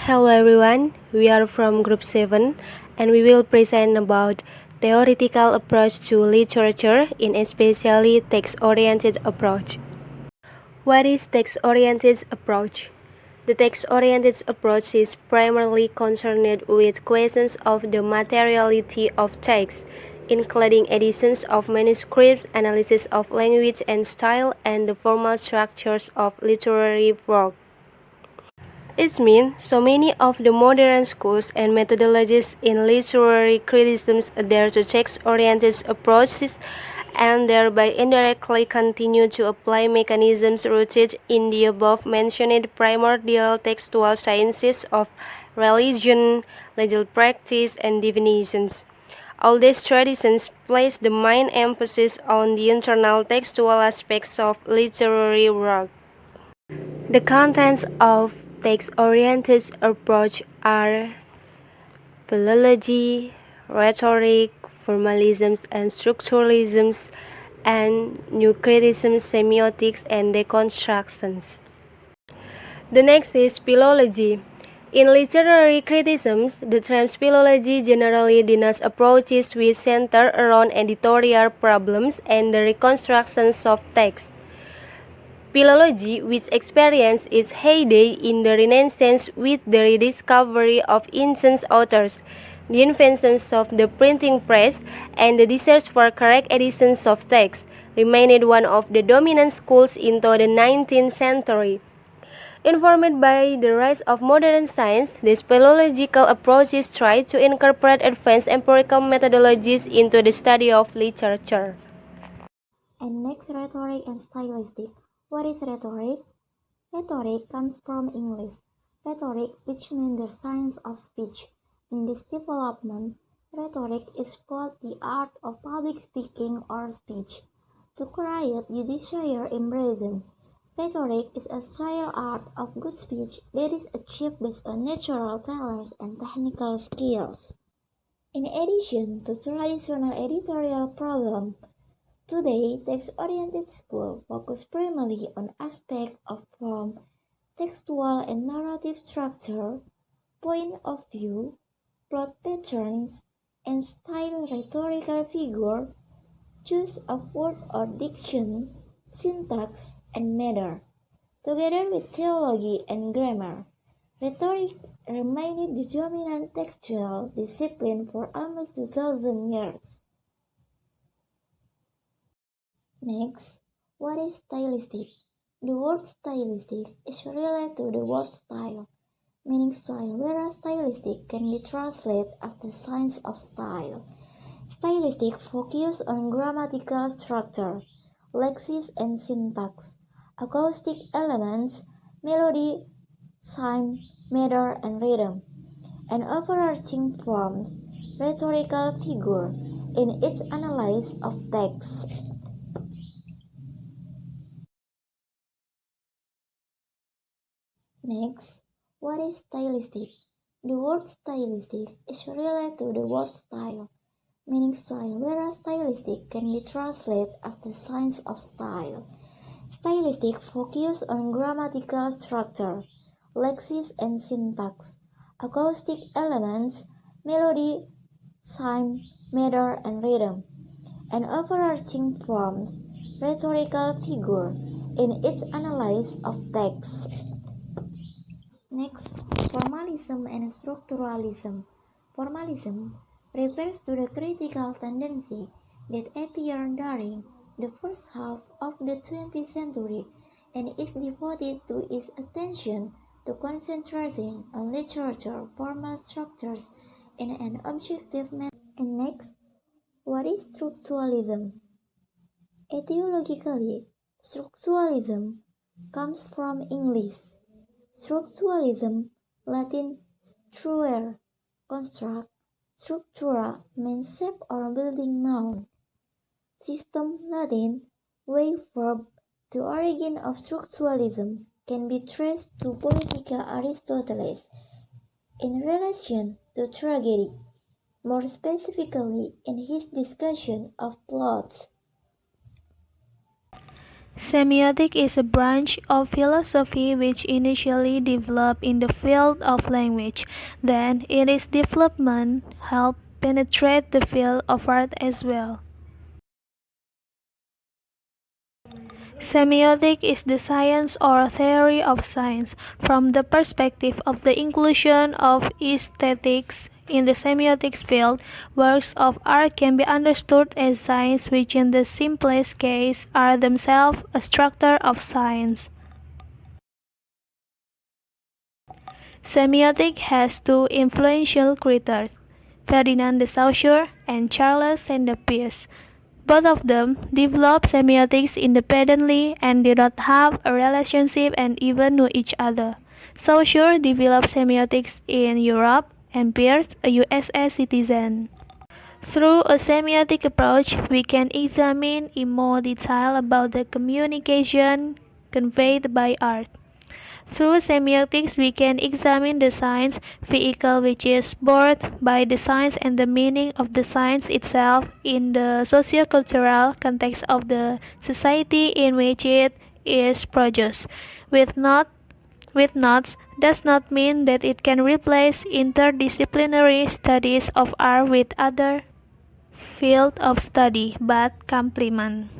Hello everyone, we are from Group 7 and we will present about theoretical approach to literature in especially text-oriented approach. What is text-oriented approach? The text-oriented approach is primarily concerned with questions of the materiality of text, including editions of manuscripts, analysis of language and style, and the formal structures of literary work. It means so many of the modern schools and methodologies in literary criticism adhere to text-oriented approaches and thereby indirectly continue to apply mechanisms rooted in the above-mentioned primordial textual sciences of religion, legal practice, and definitions. All these traditions place the main emphasis on the internal textual aspects of literary work. The contents of text-oriented approach are philology, rhetoric, formalisms and structuralisms, and new criticism, semiotics, and deconstructions. The next is philology. In literary criticisms, the term philology generally denotes approaches which center around editorial problems and the reconstructions of text. Philology, which experienced its heyday in the Renaissance with the rediscovery of ancient authors, the inventions of the printing press, and the search for correct editions of text, remained one of the dominant schools into the 19th century. Informed by the rise of modern science, these philological approaches try to incorporate advanced empirical methodologies into the study of literature. And next, rhetoric and stylistic. What is rhetoric? Rhetoric comes from English rhetoric, which means the science of speech. In this development, rhetoric is called the art of public speaking or speech. To create the desired impression, rhetoric is a style art of good speech that is achieved based on natural talents and technical skills. In addition to traditional editorial problems, today, text-oriented schools focus primarily on aspects of form, textual and narrative structure, point of view, plot patterns, and style, rhetorical figure, choice of word or diction, syntax, and matter. Together with theology and grammar, rhetoric remained the dominant textual discipline for almost 2,000 years. Next, what is stylistic? The word stylistic is related to the word style, meaning style, whereas stylistic can be translated as the science of style. Stylistic focuses on grammatical structure, lexis and syntax, acoustic elements, melody, rhyme, meter, and rhythm, and overarching forms, rhetorical figure, in its analysis of text. Next, what is stylistic? The word stylistic is related to the word style, meaning style, whereas stylistic can be translated as the science of style. Stylistic focuses on grammatical structure, lexis and syntax, acoustic elements, melody, rhyme, meter, and rhythm, and overarching forms, rhetorical figure, in its analysis of text. Next, formalism and structuralism. Formalism refers to the critical tendency that appeared during the first half of the 20th century and is devoted to its attention to concentrating on literature formal structures in an objective manner. And next, what is structuralism? Etymologically, structuralism comes from English structuralism, Latin struere, construct, structura means shape or building noun. System, Latin, way, verb. The origin of structuralism can be traced to Politica Aristoteles in relation to tragedy, more specifically in his discussion of plots. Semiotics is a branch of philosophy which initially developed in the field of language. Then, in its development, helped penetrate the field of art as well. Semiotics is the science or theory of science. From the perspective of the inclusion of aesthetics in the semiotics field, works of art can be understood as science, which in the simplest case are themselves a structure of science. Semiotics has two influential critics, Ferdinand de Saussure and Charles Saint-Pétri. Both of them developed semiotics independently and did not have a relationship and even knew each other. Saussure developed semiotics in Europe and Peirce, a USA citizen. Through a semiotic approach, we can examine in more detail about the communication conveyed by art. Through semiotics, we can examine the science vehicle which is both by the science and the meaning of the science itself in the socio-cultural context of the society in which it is produced. With notes does not mean that it can replace interdisciplinary studies of art with other fields of study, but complement.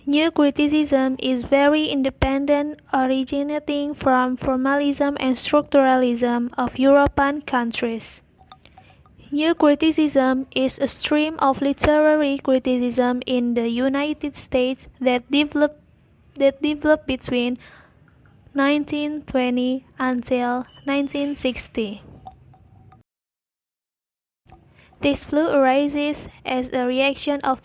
New criticism is very independent, originating from formalism and structuralism of European countries. New criticism is a stream of literary criticism in the United States that developed between 1920 until 1960. This flow arises as a reaction of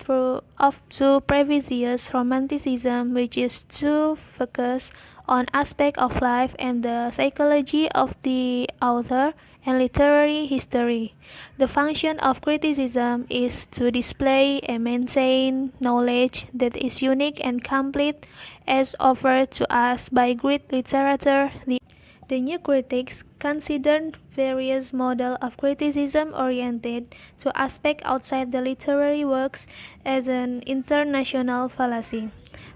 two previous romanticism, which is to focus on aspects of life and the psychology of the author and literary history. The function of criticism is to display and maintain knowledge that is unique and complete as offered to us by great literature. The new critics considered various models of criticism oriented to aspects outside the literary works as an international fallacy.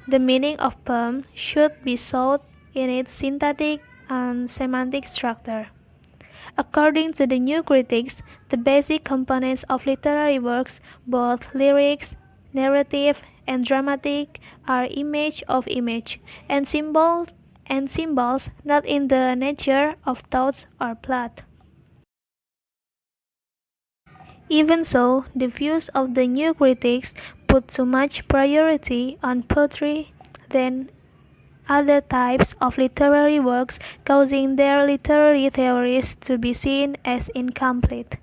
The meaning of poem should be sought in its syntactic and semantic structure. According to the new critics, the basic components of literary works, both lyrics, narrative, and dramatic, are image of image and symbols, not in the nature of thoughts or plot. Even so, the views of the new critics put too much priority on poetry than other types of literary works, causing their literary theories to be seen as incomplete.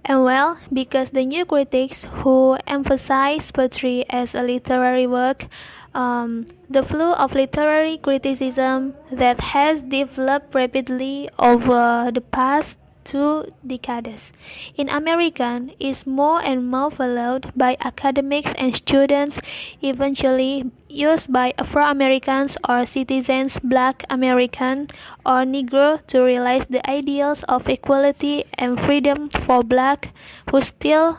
And well, because the new critics who emphasize poetry as a literary work, the flow of literary criticism that has developed rapidly over the past 2 decades in American is more and more followed by academics and students, eventually used by Afro-Americans or citizens Black American or Negro to realize the ideals of equality and freedom for Black who still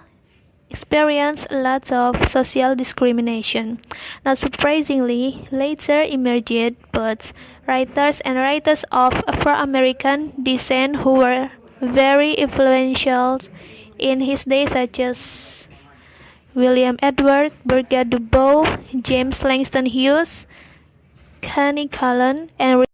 experience a lot of social discrimination. Not surprisingly, later emerged poets, writers, and writers of Afro-American descent who were very influential in his day, such as William Edward Burgess Du Bois, James Langston Hughes, Connie Cullen, and